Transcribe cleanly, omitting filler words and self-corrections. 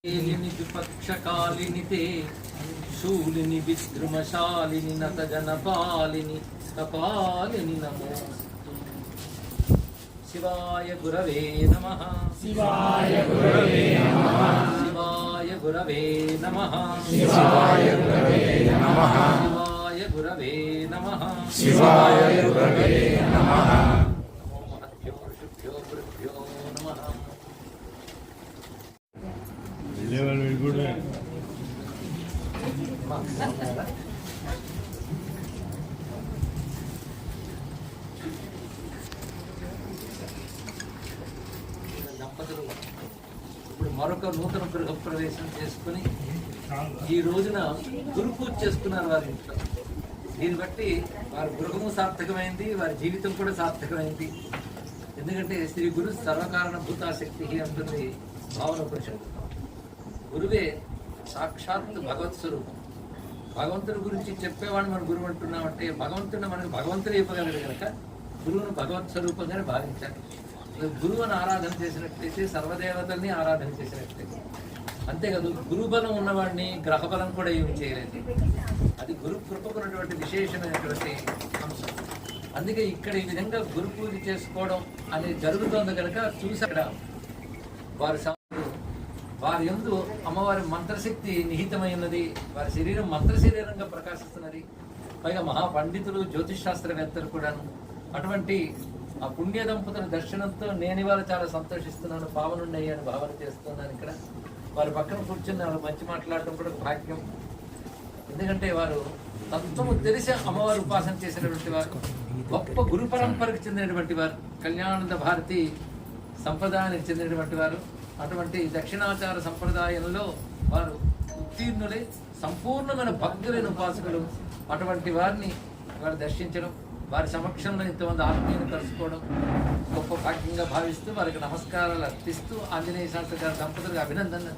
विपक्षकालिनि ते शूलिनि विद्रुमशालिनि नतजनपालिनि कपालिनि नमो शिवाय गुरवे नमः। शिवाय गुरवे नमः। शिवाय गुरवे नमः। शिवाय गुरवे नमः। शिवाय गुरवे नमः। शिवाय गुरवे नमः। लेवल वेरी गुड है। దంపతులు ఇప్పుడు మరొక నూతన గృహ ప్రవేశం చేసుకుని ఈ రోజున గురు పూజ చేసుకున్నారు వారి ఇంట్లో. దీన్ని బట్టి వారి గృహము సార్థకమైంది, వారి జీవితం కూడా సార్థకమైంది. ఎందుకంటే శ్రీ గురు సర్వకారణ భూతాశక్తి అంటుంది భావన ఉపనిషత్తు. గురువే సాక్షాత్ భగవత్ స్వరూపం. భగవంతుడి గురించి చెప్పేవాడిని మనం గురువు అంటున్నామంటే భగవంతుడిని మనకు భగవంతుడు చెప్పగలడు కనుక గురువును భగవత్ స్వరూపంగానే భావించాలి. గురువుని ఆరాధన చేసినట్లయితే సర్వదేవతల్ని ఆరాధన చేసినట్లయితే. అంతేకాదు గురుబలం ఉన్నవాడిని గ్రహబలం కూడా ఏమి చేయలేదు. అది గురు కృపకున్నటువంటి విశేషమైనటువంటి అంశం. అందుకే ఇక్కడ ఈ విధంగా గురు పూజ చేసుకోవడం అనేది జరుగుతోంది కనుక చూసి అక్కడ వారి యందు అమ్మవారి మంత్రశక్తి నిహితమైనది. వారి శరీరం మంత్ర శరీరంగా ప్రకాశిస్తున్నది. పైగా మహాపండితులు జ్యోతిష్ శాస్త్రవేత్తలు కూడాను. అటువంటి ఆ పుణ్య దంపతుల దర్శనంతో నేను ఇవాళ చాలా సంతోషిస్తున్నాను, పావనుండి అయ్యాను భావన చేస్తున్నాను. ఇక్కడ వారి పక్కన కూర్చుని వాళ్ళు మంచి మాట్లాడటం కూడా భాగ్యం. ఎందుకంటే వారు తత్వము తెలిసి అమ్మవారి ఉపాసన చేసినటువంటి వారు, గొప్ప గురు పరంపరకు చెందినటువంటి వారు, కళ్యాణానంద భారతి సంప్రదాయానికి చెందినటువంటి వారు. అటువంటి దక్షిణాచార సంప్రదాయంలో వారు ఉత్తీర్ణులై సంపూర్ణమైన భక్తులైన ఉపాసకులు. అటువంటి వారిని వారు దర్శించడం, వారి సమక్షంలో ఇంతమంది ఆత్మీయులు కలుసుకోవడం గొప్ప భాగ్యంగా భావిస్తూ వారికి నమస్కారాలు అర్పిస్తూ ఆంజనేయ శాస్త్రి గారి దంపతులకు అభినందన.